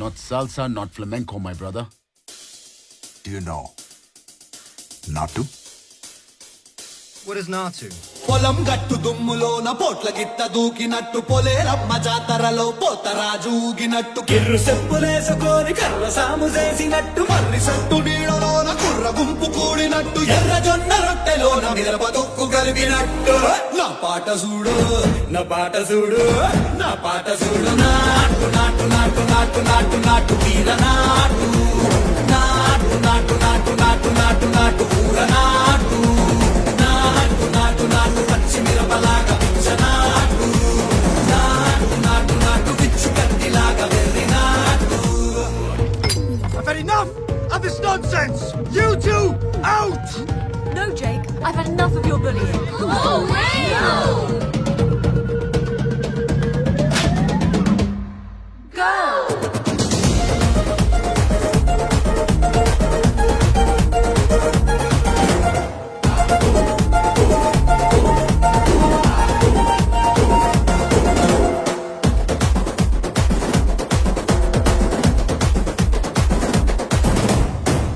Not salsa, not flamenco, my brother. Do you know Natu? What is Natu? పొలం గట్టు దుమ్ములోన పోట్ల గిట్ట దూకినట్టు పొలేరమ్మ జాతరలో పోతరాజు ఊగినట్టు కిర్రు చెప్పులేసుకొని కర్ర సాము చేసినట్టు మర్రి సట్టు నీడలోన కుర్ర గుంపు కూడినట్టు ఎర్ర జొన్న రొట్టెలోన మిరప తొక్కు కలిపినట్టు నా పాట చూడు నా పాట చూడు నా పాట చూడు నాటు నాటు నాటు నాటు నాటు నాటు తీర నాటు నాటు నాటు నాటు నాటు నాటు నాటు కూర నాటు నాటు నాటు నాటు పచ్చి మిరపలాగా నాటు నాటు నాటు నాటు పిచ్చు కత్తిలాగా వెర్రి నాటు. I've had enough of this nonsense! You two, out! No, Jake, I've had enough of your bullying. Oh, Wayo! Go!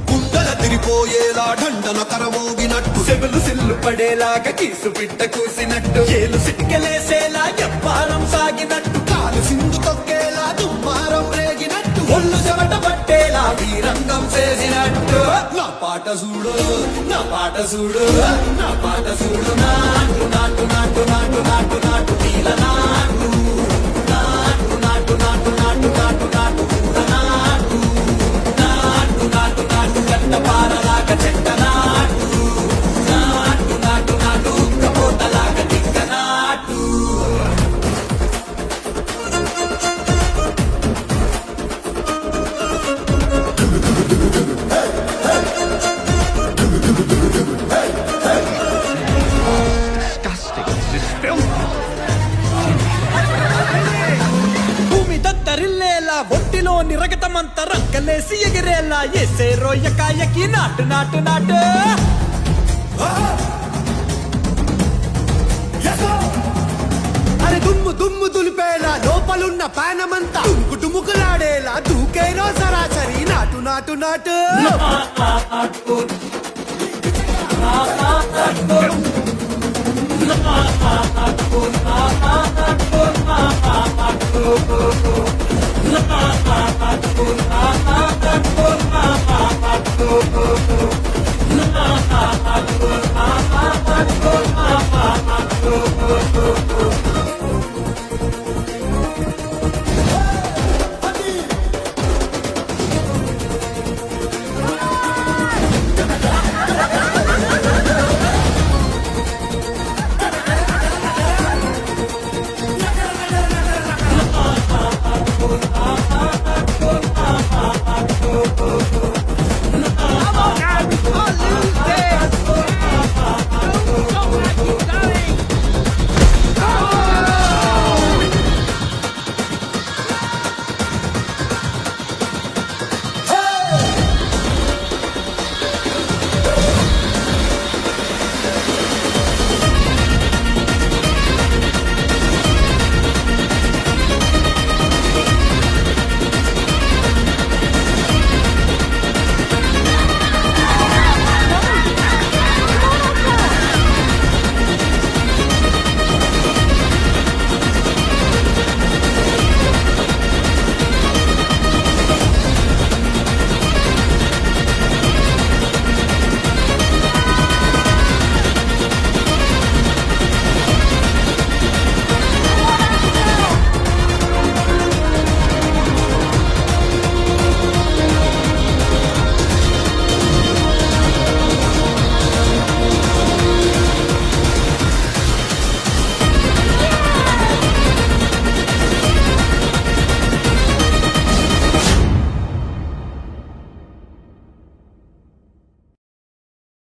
కుండల తిరిపోయేలా ఢండన కరమోగినట్టు సెవులు సిల్లు పడేలాగా కీసు పిట్ట కూసినట్టు ఏలు సిటికెలేసేలా ఎప్పారం సాగినట్టు కాలు సింధు తొక్కేలా దుమ్మారం రేగినట్టు ఒళ్ళు చెమట పట్టేలా వీరంగం చేసినట్టు నా పాట చూడు నా పాట చూడు నా పాట చూడు నాటు నాటు నాటు నాటు నాటు నాటు తీల నాటు నాటు నాటు నాటు నాటు నాటు నాటు కూర నాటు నాటు నాటు నాటు గడ్డ పారలాగా చెట్ట నాటు నాటు నాటు నాటు ఉక్కపోతలాగా దిక్క నాటు. భూమి దత్తరిల్లేలా ఒంటిలోని రగతమంతా రంకలేసి ఎగిరేలా ఎసే రోయకాయకి నాటు నాటు నాటు. అరే దుమ్ము దుమ్ము దులిపేలా లోపలున్న పానమంతా దుమ్ము డుముకులాడేలా దూకేనో సరాసరి నాటు నాటు నాటు నాటు